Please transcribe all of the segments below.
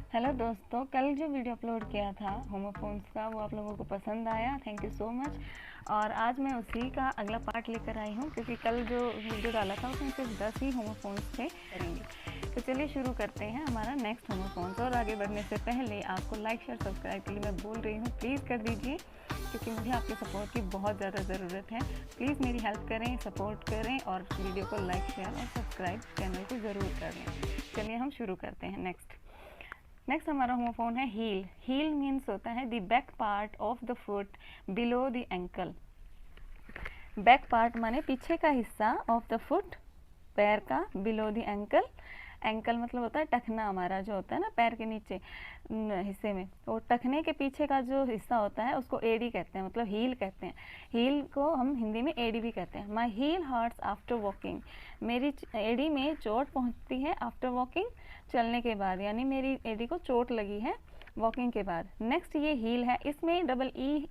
Hello दोस्तों, कल जो वीडियो अपलोड किया था होमोफोन्स का वो आप लोगों को पसंद आया, थैंक यू सो मच। और आज मैं उसी का अगला पार्ट लेकर आई हूँ क्योंकि कल जो वीडियो डाला था उसमें सिर्फ 10 ही होमोफोन्स थे करेंगे। तो चलिए शुरू करते हैं हमारा नेक्स्ट होमोफोन्स। और आगे बढ़ने से पहले आपको लाइक शेयर सब्सक्राइब के लिए मैं बोल रही हूँ, प्लीज़ कर दीजिए क्योंकि मुझे आपके सपोर्ट की बहुत ज़्यादा ज़रूरत है। प्लीज़ मेरी हेल्प करें, सपोर्ट करें और वीडियो को लाइक शेयर और सब्सक्राइब चैनल को ज़रूर करें। चलिए हम शुरू करते हैं। नेक्स्ट हमारा होमोफोन है हील। हील मीन्स होता है the back part of the foot below the ankle. Back part माने पीछे का हिस्सा, ऑफ द फुट पैर का, बिलो द एंकल। एंकल मतलब होता है टखना, हमारा जो होता है ना पैर के नीचे हिस्से में, तो टखने के पीछे का जो हिस्सा होता है उसको एडी कहते हैं, मतलब हील कहते हैं। हील को हम हिंदी में एडी भी कहते हैं। माई हील हर्ट्स आफ्टर वॉकिंग। मेरी एडी में चोट पहुंचती है आफ्टर वॉकिंग, चलने के बाद, यानी मेरी एडी को चोट लगी है वॉकिंग के बाद। नेक्स्ट ये हील है, इसमें डबल ई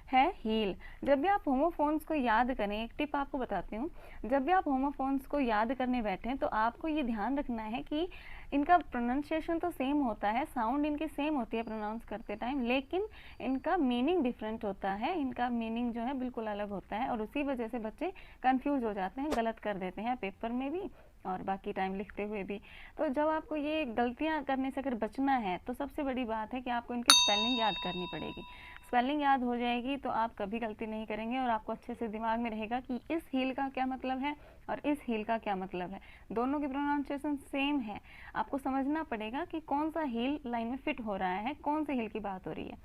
है हील। जब भी आप होमोफोन्स को याद करें, एक टिप आपको बताती हूँ, जब भी आप होमोफोन्स को याद करने बैठें तो आपको ये ध्यान रखना है कि इनका प्रोनाउंसिएशन तो सेम होता है, साउंड इनकी सेम होती है प्रोनाउंस करते टाइम, लेकिन इनका मीनिंग डिफरेंट होता है। इनका मीनिंग जो है बिल्कुल अलग होता है और उसी वजह से बच्चे कंफ्यूज हो जाते हैं, गलत कर देते हैं पेपर में भी और बाकी टाइम लिखते हुए भी। तो जब आपको ये गलतियाँ करने से अगर बचना है तो सबसे बड़ी बात है कि आपको इनकी स्पेलिंग याद करनी पड़ेगी। स्पेलिंग याद हो जाएगी तो आप कभी गलती नहीं करेंगे और आपको अच्छे से दिमाग में रहेगा कि इस हील का क्या मतलब है और इस हील का क्या मतलब है। दोनों की प्रोनाउंसिएशन सेम है, आपको समझना पड़ेगा कि कौन सा हील लाइन में फिट हो रहा है, कौन से हील की बात हो रही है।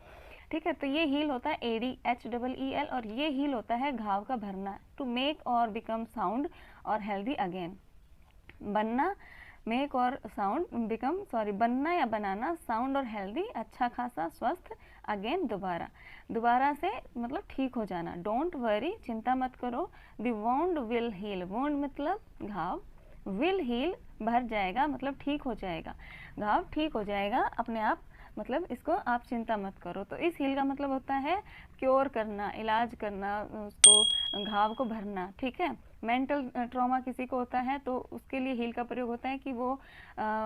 ठीक है, तो ये हील होता है एडी, HEEL, और ये हील होता है घाव का भरना, टू मेक और बिकम साउंड और हेल्दी अगेन। बनना, मेक और साउंड, बिकम सॉरी बनना या बनाना, साउंड और हेल्दी अच्छा खासा, स्वस्थ, अगेन दोबारा से मतलब ठीक हो जाना। डोंट वरी चिंता मत करो। The wound will heal, wound मतलब घाव, विल हील भर जाएगा मतलब ठीक हो जाएगा, घाव ठीक हो जाएगा अपने आप, मतलब इसको आप चिंता मत करो। तो इस हील का मतलब होता है क्योर करना, इलाज करना, उसको घाव को भरना। ठीक है, मेंटल ट्रॉमा किसी को होता है तो उसके लिए हील का प्रयोग होता है कि वो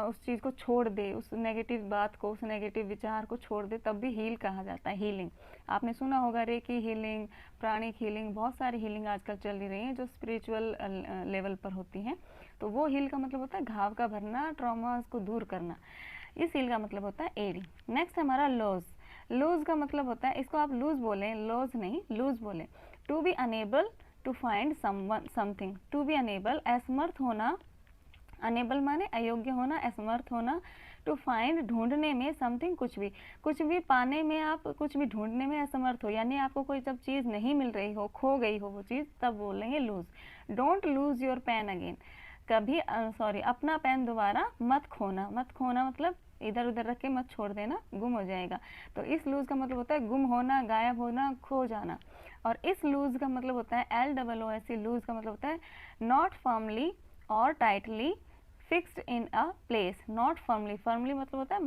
उस चीज़ को छोड़ दे, उस नेगेटिव बात को, उस नेगेटिव विचार को छोड़ दे, तब भी हील कहा जाता है। हीलिंग आपने सुना होगा, रेकी हीलिंग, प्राणिक हीलिंग, बहुत सारी हीलिंग आजकल चल रही हैं जो स्पिरिचुअल लेवल पर होती हैं। तो वो हील का मतलब होता है घाव का भरना, ट्रॉमा को दूर करना। इस हील का मतलब होता है एडी। नेक्स्ट हमारा लॉज। लूज का मतलब होता है, इसको आप लूज बोलें, लॉज नहीं लूज बोलें। To be unable to find something, to be unable असमर्थ होना, अनेबल माने अयोग्य होना, असमर्थ होना, टू फाइंड ढूंढने में, समथिंग कुछ भी पाने में, आप कुछ भी ढूंढने में असमर्थ हो, यानी आपको कोई जब चीज़ नहीं मिल रही हो, खो गई हो वो चीज़, तब बोलेंगे lose. Don't lose your pen again, कभी अपना पेन दोबारा मत खोना। मत खोना मतलब इधर उधर रख के मत छोड़ देना, गुम हो जाएगा। तो इस लूज का मतलब होता है गुम होना, गायब होना, खो जाना। और इस लूज का मतलब होता है LOOS, लूज का मतलब होता है नॉट फर्मली और tightly fixed in a place. Not firmly, firmly मतलब होता है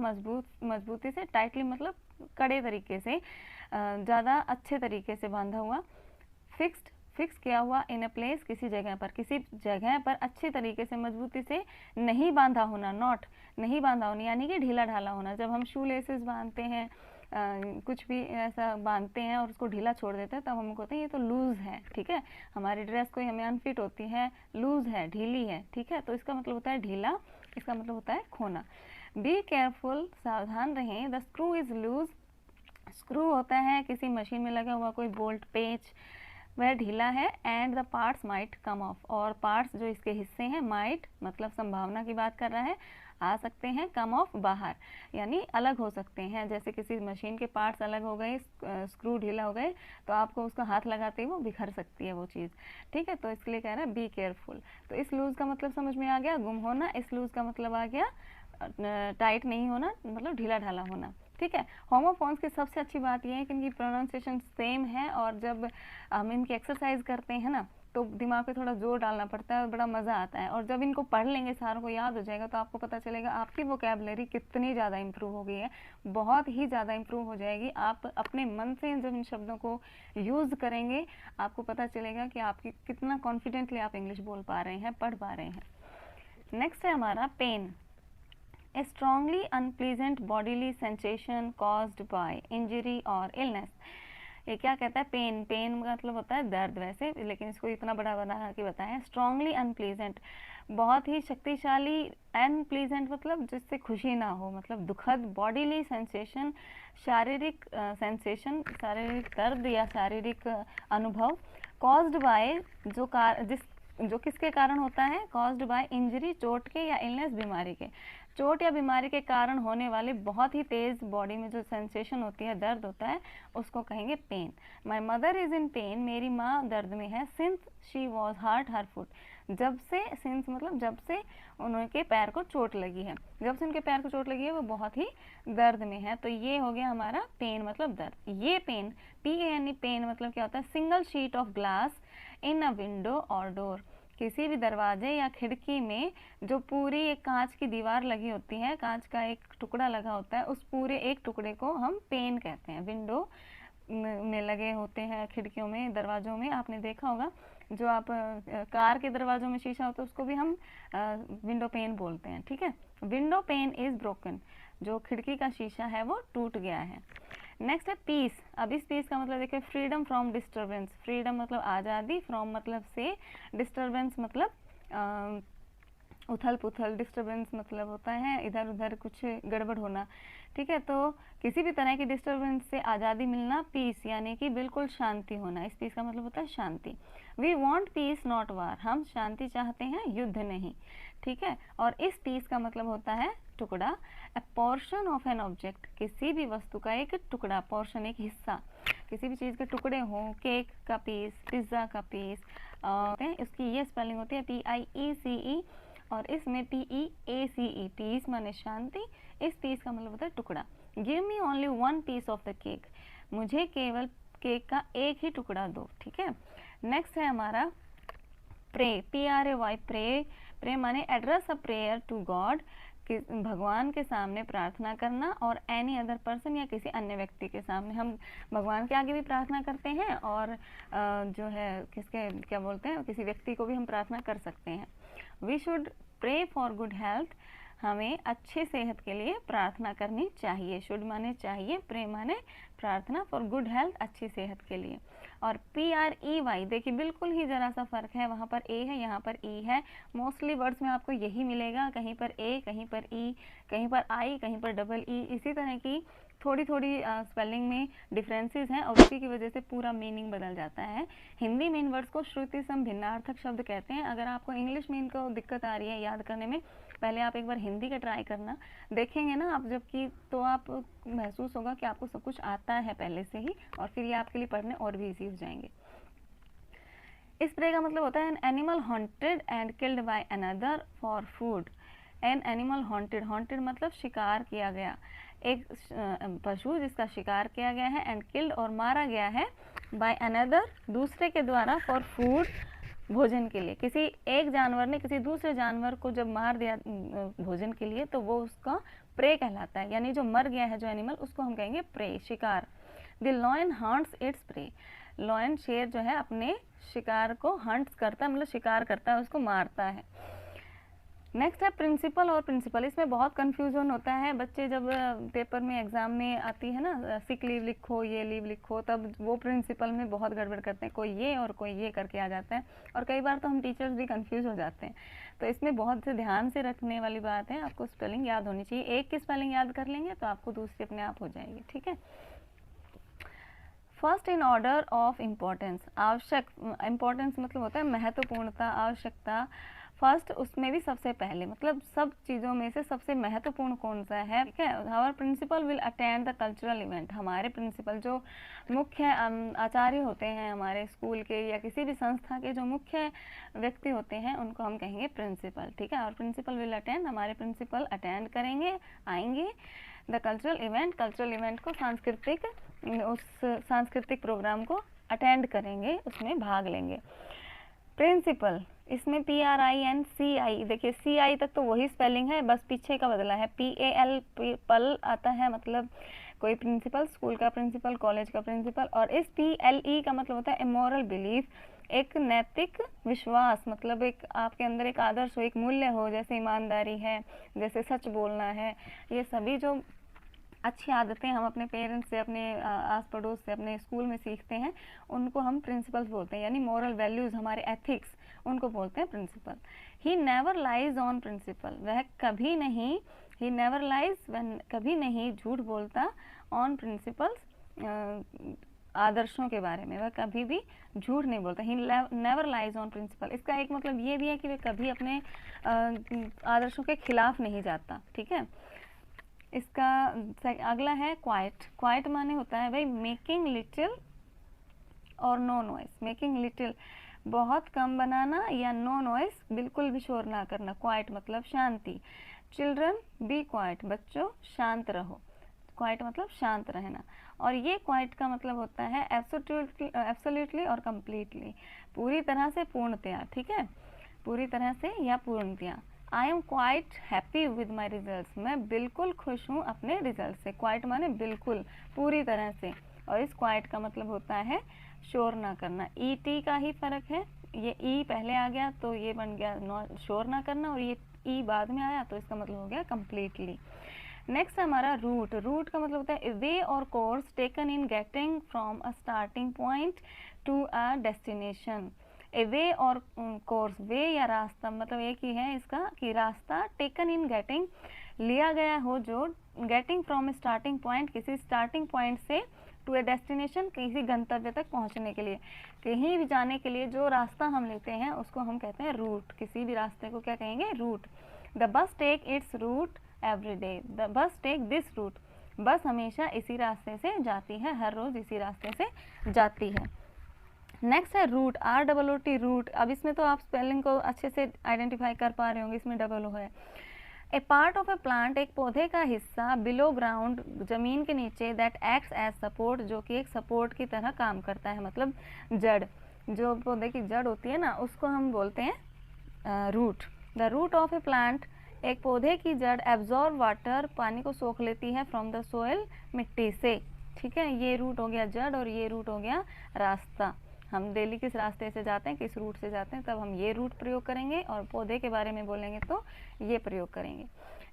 मजबूती से, टाइटली मतलब कड़े तरीके से, ज़्यादा अच्छे तरीके से बांधा हुआ, फिक्स किया हुआ, इन अ प्लेस किसी जगह पर अच्छे तरीके से, मजबूती से नहीं बांधा होना, नॉट नहीं बांधा होना यानी कि ढीला ढाला होना। जब हम शू लेसेस बांधते हैं, कुछ भी ऐसा बांधते हैं और उसको ढीला छोड़ देते हैं, तब हम कहते हैं ये तो लूज़ है। ठीक है, हमारी ड्रेस कोई हमें अनफिट होती है, लूज़ है, ढीली है। ठीक है, तो इसका मतलब होता है ढीला, इसका मतलब होता है खोना। बी केयरफुल, सावधान रहें। The screw is loose, screw होता है किसी मशीन में लगा हुआ कोई बोल्ट, पेच, वह ढीला है। And the parts might come of, और पार्ट्स जो इसके हिस्से हैं, माइट मतलब संभावना की बात कर रहा है, आ सकते हैं, कम ऑफ बाहर यानी अलग हो सकते हैं। जैसे किसी मशीन के पार्ट्स अलग हो गए, स्क्रू ढीला हो गए, तो आपको उसका हाथ लगाते ही वो बिखर सकती है वो चीज़। ठीक है, तो इसके लिए कह रहा है बी केयरफुल। तो इस लूज़ का मतलब समझ में आ गया, गुम होना। इस लूज़ का मतलब आ गया टाइट नहीं होना, मतलब ढीला ढाला होना। ठीक है, होमोफोन्स की सबसे अच्छी बात यह है कि इनकी प्रोनाउंसिएशन सेम है और जब हम इनकी एक्सरसाइज करते हैं ना तो दिमाग पे थोड़ा जोर डालना पड़ता है और बड़ा मज़ा आता है। और जब इनको पढ़ लेंगे, सारों को याद हो जाएगा, तो आपको पता चलेगा आपकी वोकैबुलरी कितनी ज़्यादा इम्प्रूव हो गई है, बहुत ही ज़्यादा इम्प्रूव हो जाएगी। आप अपने मन से जब इन शब्दों को यूज़ करेंगे, आपको पता चलेगा कि आपकी कितना कॉन्फिडेंटली आप इंग्लिश बोल पा रहे हैं, पढ़ पा रहे हैं। नेक्स्ट है हमारा pain. A strongly unpleasant bodily sensation caused by injury or illness. ये क्या कहता है? पेन। पेन का मतलब होता है दर्द वैसे, लेकिन इसको इतना बड़ा बना के बताया। स्ट्रांगली अनप्लीजेंट, बहुत ही शक्तिशाली। अनप्लीजेंट मतलब जिससे खुशी ना हो, मतलब दुखद। बॉडीली सेंसेशन, शारीरिक सेंसेशन, शारीरिक दर्द या शारीरिक अनुभव। कॉज्ड बाय, जो किसके कारण होता है? कॉज्ड बाय इंजरी, चोट के, या इलनेस, बीमारी के। चोट या बीमारी के कारण होने वाले बहुत ही तेज बॉडी में जो सेंसेशन होती है, दर्द होता है, उसको कहेंगे pain. My mother is in pain, मेरी माँ दर्द में है। Since she was hurt her foot, जब से, सिंस मतलब जब से उनके पैर को चोट लगी है, जब से उनके पैर को चोट लगी है वो बहुत ही दर्द में है। तो ये हो गया हमारा पेन मतलब दर्द। ये पेन, PAN पेन मतलब क्या होता है? Single sheet of glass in a window और डोर, किसी भी दरवाजे या खिड़की में जो पूरी एक कांच की दीवार लगी होती है, कांच का एक टुकड़ा लगा होता है, उस पूरे एक टुकड़े को हम पेन कहते हैं। विंडो में लगे होते हैं, खिड़कियों में, दरवाजों में, आपने देखा होगा जो आप कार के दरवाजों में शीशा होता है उसको भी हम विंडो पेन बोलते हैं। ठीक है, विंडो पेन इज ब्रोकन, जो खिड़की का शीशा है वो टूट गया है। नेक्स्ट है पीस। अब इस पीस का मतलब देखिए, फ्रीडम फ्रॉम डिस्टर्बेंस। फ्रीडम मतलब आज़ादी, फ्रॉम मतलब से, डिस्टर्बेंस मतलब उथल पुथल, डिस्टर्बेंस मतलब होता है इधर उधर कुछ गड़बड़ होना। ठीक है, तो किसी भी तरह की डिस्टर्बेंस से आज़ादी मिलना, पीस यानी कि बिल्कुल शांति होना। इस पीस का मतलब होता है शांति। वी वॉन्ट पीस नॉट वार, हम शांति चाहते हैं, युद्ध नहीं। ठीक है, और इस पीस का मतलब होता है टुकड़ा। ए पोर्शन ऑफ एन ऑब्जेक्ट, किसी भी वस्तु का एक टुकड़ा, पोर्शन एक हिस्सा, किसी भी चीज़ के टुकड़े हों, केक का पीस, पिज्ज़ा का पीस, इसकी ये स्पेलिंग होती है PIECE, और इसमें PEACE, पीस माने शांति। इस पीस का मतलब होता है टुकड़ा। Give me only one piece of the cake, मुझे केवल केक का एक ही टुकड़ा दो। ठीक है, नेक्स्ट है हमारा प्रे, PRAY, प्रे। प्रे माने address a prayer to God, भगवान के सामने प्रार्थना करना, और एनी अदर पर्सन या किसी अन्य व्यक्ति के सामने। हम भगवान के आगे भी प्रार्थना करते हैं, और जो है किसके क्या बोलते हैं, किसी व्यक्ति को भी हम प्रार्थना कर सकते हैं। We should pray for good health, हमें अच्छी सेहत के लिए प्रार्थना करनी चाहिए। शुड माने चाहिए, प्रे माने प्रार्थना, फॉर गुड हेल्थ अच्छी सेहत के लिए। और PREY देखिए बिल्कुल ही ज़रा सा फ़र्क है, वहाँ पर A है, यहाँ पर E है। मोस्टली वर्ड्स में आपको यही मिलेगा, कहीं पर A, कहीं पर E, कहीं पर I, कहीं पर EE, इसी तरह की थोड़ी थोड़ी स्पेलिंग में डिफरेंसेस हैं, और उसी की वजह से पूरा मीनिंग बदल जाता है। हिंदी में इन वर्ड्स को श्रुति सम भिन्नार्थक शब्द कहते हैं। अगर आपको इंग्लिश में इनको दिक्कत आ रही है याद करने में, पहले आप एक बार हिंदी का ट्राई करना, देखेंगे ना आप जबकि, तो आप महसूस होगा कि आपको सब कुछ आता है पहले से ही, और फिर ये आपके लिए पढ़ने और भी ईजी हो जाएंगे। इस प्रे का मतलब होता है an animal haunted and killed by another for food. An animal haunted, haunted मतलब शिकार किया गया, एक पशु जिसका शिकार किया गया है, एंड किल्ड और मारा गया है, बाय अनदर दूसरे के द्वारा, फॉर फूड भोजन के लिए। किसी एक जानवर ने किसी दूसरे जानवर को जब मार दिया भोजन के लिए, तो वो उसका प्रे कहलाता है, यानी जो मर गया है जो एनिमल, उसको हम कहेंगे प्रे, शिकार। The lion hunts its prey, lion शेर जो है अपने शिकार को हंट्स करता है, मतलब शिकार करता है, उसको मारता है। नेक्स्ट है प्रिंसिपल और प्रिंसिपल। इसमें बहुत कन्फ्यूजन होता है, बच्चे जब पेपर में एग्जाम में आती है ना, सिक लीव लिखो, ये लीव लिखो, तब वो प्रिंसिपल में बहुत गड़बड़ करते हैं, कोई ये और कोई ये करके आ जाता है, और कई बार तो हम टीचर्स भी कंफ्यूज हो जाते हैं। तो इसमें बहुत से ध्यान से रखने वाली बात है, आपको स्पेलिंग याद होनी चाहिए। एक की स्पेलिंग याद कर लेंगे तो आपको दूसरी अपने आप हो जाएगी। ठीक है, first in order of importance, आवश्यक, इम्पोर्टेंस मतलब होता है महत्वपूर्णता, आवश्यकता। फर्स्ट उसमें भी सबसे पहले, मतलब सब चीज़ों में से सबसे महत्वपूर्ण कौन सा है। ठीक है, our principal will attend the cultural event, हमारे प्रिंसिपल जो मुख्य आचार्य होते हैं हमारे स्कूल के या किसी भी संस्था के, जो मुख्य व्यक्ति होते हैं, उनको हम कहेंगे प्रिंसिपल। ठीक है, और प्रिंसिपल विल अटेंड, हमारे प्रिंसिपल अटेंड करेंगे, आएंगे the cultural event, cultural event को, सांस्कृतिक, उस सांस्कृतिक प्रोग्राम को अटेंड करेंगे, उसमें भाग लेंगे। प्रिंसिपल, इसमें PRINCI, देखिए CI तक तो वही स्पेलिंग है, बस पीछे का बदला है, PAL, पल आता है, मतलब कोई प्रिंसिपल, स्कूल का प्रिंसिपल, कॉलेज का प्रिंसिपल। और इस PLE का मतलब होता है इमोरल बिलीफ, एक नैतिक विश्वास मतलब एक आपके अंदर एक आदर्श हो, एक मूल्य हो, जैसे ईमानदारी है, जैसे सच बोलना है। ये सभी जो अच्छी आदतें हम अपने पेरेंट्स से, अपने आस पड़ोस से, अपने स्कूल में सीखते हैं, उनको हम प्रिंसिपल्स बोलते हैं, यानी मॉरल वैल्यूज़, हमारे एथिक्स, उनको बोलते हैं principal. He never lies on principle, वह कभी नहीं, ही नेवर लाइज, वह कभी नहीं झूठ बोलता, ऑन प्रिंसिपल्स, आदर्शों के बारे में वह कभी भी झूठ नहीं बोलता। He never lies on principle, इसका एक मतलब ये भी है कि वह कभी अपने आदर्शों के खिलाफ नहीं जाता। ठीक है। इसका अगला है क्वाइट। क्वाइट माने होता है भाई मेकिंग लिटिल और नो नॉइस। मेकिंग लिटिल बहुत कम बनाना, या नो नॉइस बिल्कुल भी शोर ना करना। क्वाइट मतलब शांति। चिल्ड्रन बी क्वाइट, बच्चों शांत रहो। क्वाइट मतलब शांत रहना। और ये क्वाइट का मतलब होता है एब्सोल्युटली और कम्प्लीटली, पूरी तरह से, पूर्णतया। ठीक है, पूरी तरह से या पूर्णतया। I am quite happy with my result, मैं बिल्कुल खुश हूँ अपने रिजल्ट से। क्वाइट माने बिल्कुल, पूरी तरह से। और इस क्वाइट का मतलब होता है शोर ना करना। ई टी का ही फर्क है, ये ई पहले आ गया तो ये बन गया शोर ना करना, और ये ई बाद में आया तो इसका मतलब हो गया कम्प्लीटली। नेक्स्ट हमारा रूट। रूट का मतलब होता है way or course taken in getting from a starting point to a destination. A way or course, वे या रास्ता मतलब एक ही है इसका कि रास्ता, टेकन इन गेटिंग लिया गया हो जो, गेटिंग फ्रॉम स्टार्टिंग पॉइंट किसी स्टार्टिंग पॉइंट से, टू ए डेस्टिनेशन किसी गंतव्य तक पहुंचने के लिए, कहीं भी जाने के लिए जो रास्ता हम लेते हैं उसको हम कहते हैं रूट। किसी भी रास्ते को क्या कहेंगे? Route. The bus take its route every day, the bus take this route, bus हमेशा इसी रास्ते से जाती है, हर रोज़ इसी रास्ते से जाती है। नेक्स्ट है रूट, ROOT रूट। अब इसमें तो आप स्पेलिंग को अच्छे से आइडेंटिफाई कर पा रहे होंगे, इसमें डबल ओ है। ए पार्ट ऑफ ए प्लांट, एक पौधे का हिस्सा, बिलो ग्राउंड जमीन के नीचे, दैट एक्ट्स एज सपोर्ट, जो कि एक सपोर्ट की तरह काम करता है, मतलब जड़, जो पौधे की जड़ होती है ना उसको हम बोलते हैं route. The root of a plant, एक पौधे की जड़, एब्जॉर्ब वाटर, पानी को सोख लेती है, फ्रॉम द सोइल, मिट्टी से। ठीक है, ये रूट हो गया जड़ और ये रूट हो गया रास्ता। हम डेली किस रास्ते से जाते हैं, किस रूट से जाते हैं, तब हम ये रूट प्रयोग करेंगे, और पौधे के बारे में बोलेंगे तो ये प्रयोग करेंगे।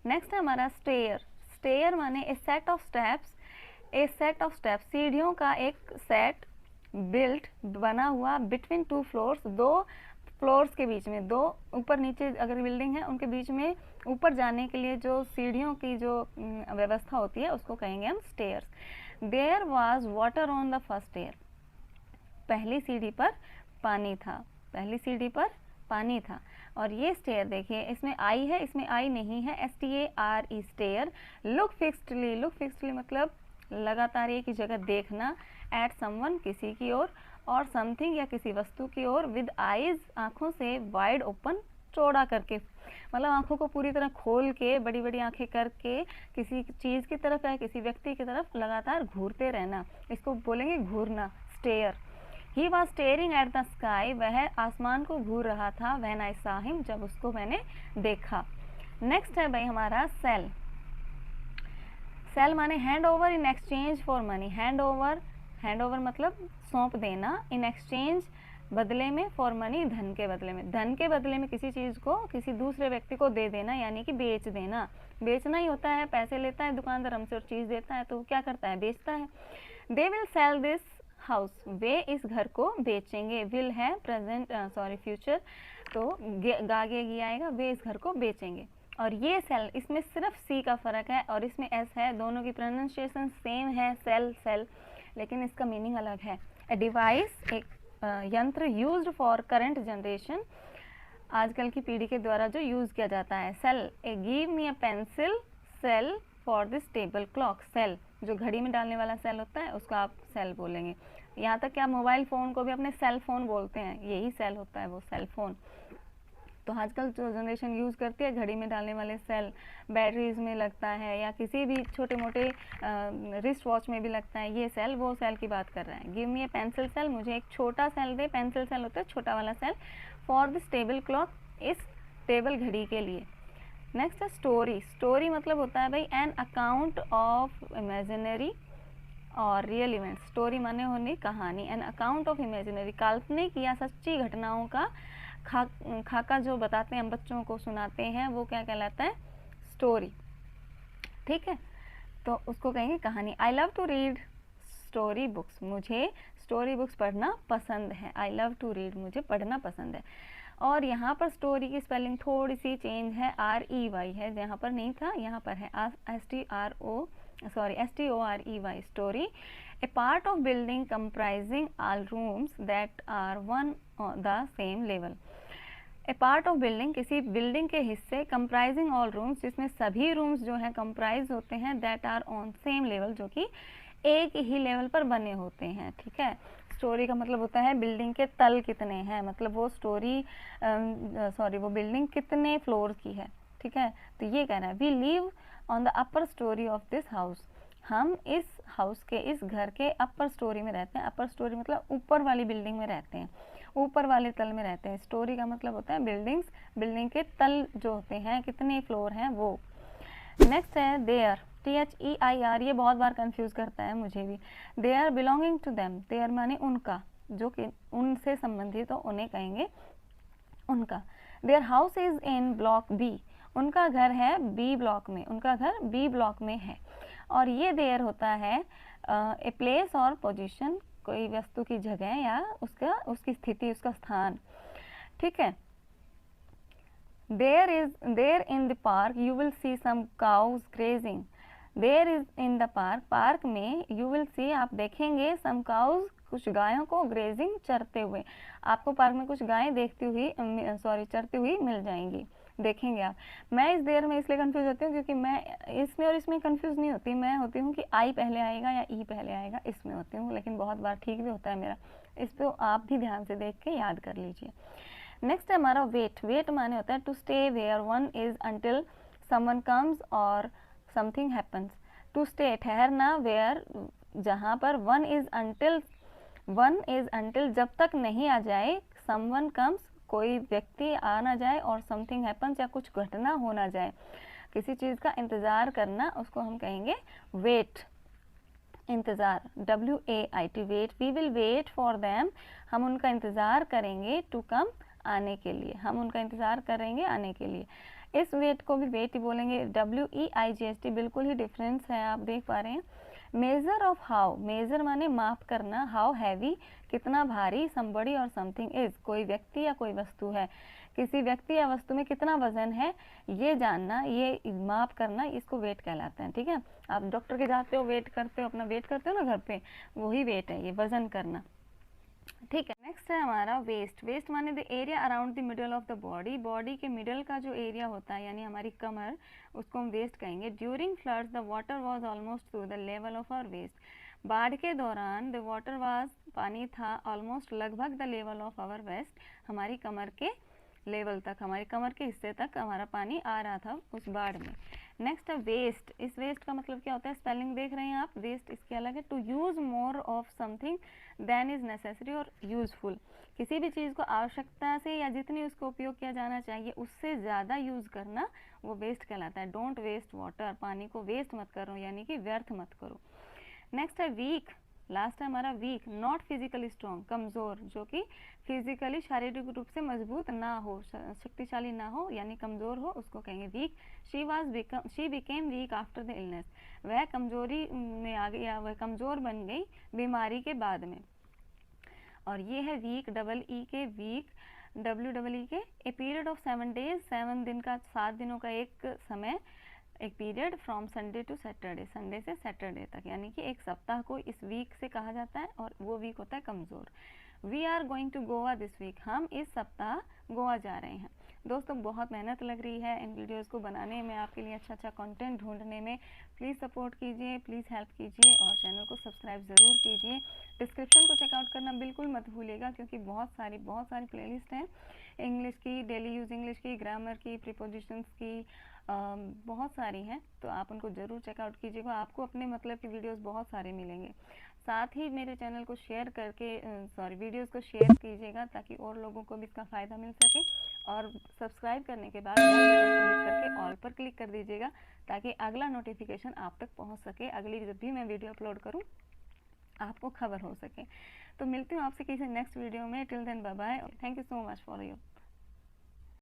नेक्स्ट है हमारा स्टेयर। स्टेयर माने a set of steps, a set of steps, सीढ़ियों का एक सेट, बिल्ट बना हुआ, बिटवीन टू फ्लोर्स, दो फ्लोर्स के बीच में, दो ऊपर नीचे अगर बिल्डिंग है उनके बीच में ऊपर जाने के लिए जो सीढ़ियों की जो व्यवस्था होती है उसको कहेंगे हम stairs. There was water on the first stair, पहली सीढ़ी पर पानी था, पहली सीढ़ी पर पानी था। और ये स्टेयर देखिए, इसमें आई है, इसमें आई नहीं है, STARE स्टेयर। लुक फिक्स्डली, लुक फिक्स्डली मतलब लगातार एक ही जगह देखना, एट समवन किसी की ओर, और समथिंग या किसी वस्तु की ओर, विद आईज आँखों से, वाइड ओपन चौड़ा करके, मतलब आँखों को पूरी तरह खोल के, बड़ी बड़ी आँखें करके किसी चीज़ की तरफ या किसी व्यक्ति की तरफ लगातार घूरते रहना, इसको बोलेंगे घूरना, stare. He was staring at the sky, वह आसमान को घूर रहा था, व्हेन आई सॉ हिम, जब उसको मैंने देखा। नेक्स्ट है भाई हमारा सेल। सेल माने hand over in exchange for money. Hand over, hand over मतलब सौंप देना, इन एक्सचेंज बदले में, फॉर मनी धन के बदले में, धन के बदले में किसी चीज़ को किसी दूसरे व्यक्ति को दे देना, यानी कि बेच देना। बेचना ही होता है, पैसे लेता है दुकानदार हमसे और चीज़ देता है तो क्या करता है? बेचता है। They will sell this house, वे इस घर को बेचेंगे। विल है प्रेजेंट, सॉरी फ्यूचर, तो आगे आएगा, वे इस घर को बेचेंगे। और ये सेल, इसमें सिर्फ सी का फ़र्क है और इसमें एस है, दोनों की प्रोनाउंसिएशन सेम है, सेल सेल, लेकिन इसका मीनिंग अलग है। ए डिवाइस, एक यंत्र, यूज्ड फॉर करंट जनरेशन, आजकल की पीढ़ी के द्वारा जो यूज़ किया जाता है। Cell, a give me a pencil, cell for this table clock, cell जो घड़ी में डालने वाला सेल होता है उसको आप सेल बोलेंगे। यहाँ तक कि आप मोबाइल फ़ोन को भी अपने सेल फ़ोन बोलते हैं, यही सेल होता है वो सेल फ़ोन। तो आजकल जो जनरेशन यूज़ करती है घड़ी में डालने वाले सेल, बैटरीज में लगता है या किसी भी छोटे मोटे रिस्ट वॉच में भी लगता है, ये सेल वो सेल की बात कर रहा है। Give me a pencil cell, मुझे एक छोटा सेल दे, पेंसिल सेल होता है छोटा वाला cell, for this table clock, इस टेबल घड़ी के लिए। नेक्स्ट है स्टोरी। स्टोरी मतलब होता है भाई एन अकाउंट ऑफ इमेजिनरी और रियल इवेंट, स्टोरी माने होनी कहानी, एन अकाउंट ऑफ इमेजिनरी, काल्पनिक या सच्ची घटनाओं का खाका जो बताते हैं हम बच्चों को सुनाते हैं वो क्या कहलाता है, स्टोरी। ठीक है, तो उसको कहेंगे कहानी। I love to read story books, मुझे स्टोरी बुक्स पढ़ना पसंद है। आई लव टू रीड, मुझे पढ़ना पसंद है। और यहाँ पर स्टोरी की स्पेलिंग थोड़ी सी चेंज है, REY है, जहाँ पर नहीं था यहाँ पर है STOREY, storey. A part of building comprising all rooms that are on the same level. A part of building, किसी बिल्डिंग के हिस्से, कंप्राइजिंग ऑल रूम्स, जिसमें सभी रूम्स जो हैं कंप्राइज होते हैं, that are on same level, जो कि एक ही लेवल पर बने होते हैं। ठीक है, स्टोरी का मतलब होता है बिल्डिंग के तल कितने हैं, मतलब वो वो बिल्डिंग कितने फ्लोर की है। ठीक है, तो ये कहना है we live on the upper storey of this house, हम इस हाउस के, इस घर के अपर स्टोरी में रहते हैं। अपर स्टोरी मतलब ऊपर वाली बिल्डिंग में रहते हैं, ऊपर वाले तल में रहते हैं। स्टोरी का मतलब होता है बिल्डिंग्स, बिल्डिंग के तल जो होते हैं, कितने फ्लोर हैं वो। नेक्स्ट है देयर, THEIR, ये बहुत बार कंफ्यूज करता है मुझे भी। Their belonging to them, their माने उनका, जो कि उनसे संबंधित हो, उन्हें कहेंगे उनका। Their house is in block B, उनका घर है B ब्लॉक में, उनका घर B ब्लॉक में है। और ये देयर होता है ए प्लेस और पोजीशन, कोई वस्तु की जगह या उसकी स्थिति, उसका स्थान। ठीक है, there in the park you will see some cows grazing, there is in the park में you will see, आप देखेंगे some cows, कुछ गायों को, grazing, चरते हुए। आपको पार्क में कुछ गायें चरती हुई मिल जाएंगी, देखेंगे आप। मैं इस देर में इसलिए कंफ्यूज होती हूँ क्योंकि मैं इसमें और इसमें कंफ्यूज नहीं होती, मैं होती हूँ कि आई पहले आएगा या ई पहले आएगा, इसमें होती हूँ। लेकिन बहुत बार ठीक भी होता है मेरा, इस पर आप भी ध्यान से देख के याद कर लीजिए। नेक्स्ट है हमारा वेट। वेट माने होता है to stay where one is until someone comes or something happens. To stay, ठहरना, वेयर, जहाँ पर, वन इज अंटिल, जब तक नहीं आ जाए, समवन कम्स, कोई व्यक्ति आ ना जाए, और समथिंग हैपन्स, या कुछ घटना हो ना जाए, किसी चीज़ का इंतज़ार करना, उसको हम कहेंगे वेट, इंतज़ार, WAIT, wait. We will wait for them, हम उनका इंतज़ार करेंगे, टू कम, आने के लिए, हम उनका इंतज़ार करेंगे आने के लिए। इस वेट को भी वेट ही बोलेंगे, WEIGHT, बिल्कुल ही डिफरेंस है, आप देख पा रहे हैं। मेज़र ऑफ हाउ, मेज़र माने माप करना, हाउ हैवी, कितना भारी, समबडी और समथिंग इज़, कोई व्यक्ति या कोई वस्तु है, किसी व्यक्ति या वस्तु में कितना वजन है, ये जानना, ये माप करना, इसको वेट कहलाता है। ठीक है, आप डॉक्टर के जाते हो, वेट करते हो, अपना वेट करते हो ना घर पे, वही वेट है, ये वजन करना। ठीक है, नेक्स्ट है हमारा वेस्ट। वेस्ट माने the area around the middle of the body, body के मिडल का जो एरिया होता है, यानी हमारी कमर, उसको हम वेस्ट कहेंगे। During floods the water was almost to the level of our waist, बाढ़ के दौरान द वाटर वाज, पानी था, ऑलमोस्ट, लगभग, the level of our waist, हमारी कमर के लेवल तक, हमारी कमर के हिस्से तक हमारा पानी आ रहा था उस बाढ़ में। नेक्स्ट है वेस्ट। इस वेस्ट का मतलब क्या होता है, स्पेलिंग देख रहे हैं आप, वेस्ट इसके अलग है। To use more of something than is necessary or useful, किसी भी चीज़ को आवश्यकता से या जितनी उसको उपयोग किया जाना चाहिए उससे ज़्यादा यूज़ करना, वो वेस्ट कहलाता है। डोंट वेस्ट वाटर, पानी को वेस्ट मत करो, यानी कि व्यर्थ मत करो। नेक्स्ट है वीक। लास्ट है हमारा वीक। नॉट फिजिकली स्ट्रॉन्ग, कमज़ोर, जो कि फिजिकली, शारीरिक रूप से मजबूत ना हो, शक्तिशाली ना हो, यानी कमज़ोर हो, उसको कहेंगे weak. She became weak after the illness, वह कमज़ोरी में आ गई, या वह कमज़ोर बन गई बीमारी के बाद में। और ये है वीक, डबल ई के वीक, WEE के। ए पीरियड ऑफ 7 डेज, 7 दिन का, 7 दिनों का एक समय, एक period, from Sunday to Saturday, Sunday से सैटरडे तक, यानी कि एक सप्ताह को इस वीक से कहा जाता है, और वो वीक होता है कमज़ोर। We are going to Goa this week, हम इस सप्ताह गोवा जा रहे हैं। दोस्तों बहुत मेहनत लग रही है इन वीडियोज़ को बनाने में, आपके लिए अच्छा कंटेंट ढूंढने में। प्लीज़ सपोर्ट कीजिए, प्लीज़ हेल्प कीजिए, और चैनल को सब्सक्राइब ज़रूर कीजिए। डिस्क्रिप्शन को चेकआउट करना बिल्कुल मत भूलिएगा, क्योंकि बहुत सारी प्लेलिस्ट हैं, इंग्लिश की, डेली यूज़ इंग्लिश की, ग्रामर की, प्रीपोजिशंस की, बहुत सारी हैं, तो आप उनको ज़रूर चेकआउट कीजिएगा। आपको अपने मतलब की वीडियोस बहुत सारे मिलेंगे। साथ ही मेरे चैनल को शेयर करके, वीडियोस को शेयर कीजिएगा, ताकि और लोगों को भी इसका फ़ायदा मिल सके। और सब्सक्राइब करने के बाद बेल बटन को क्लिक करके ऑल पर क्लिक कर दीजिएगा, ताकि अगला नोटिफिकेशन आप तक पहुंच सके, अगली जब भी मैं वीडियो अपलोड करूं आपको खबर हो सके। तो मिलती हूँ आपसे किसी नेक्स्ट वीडियो में। Till then bye bye. Thank you so much for your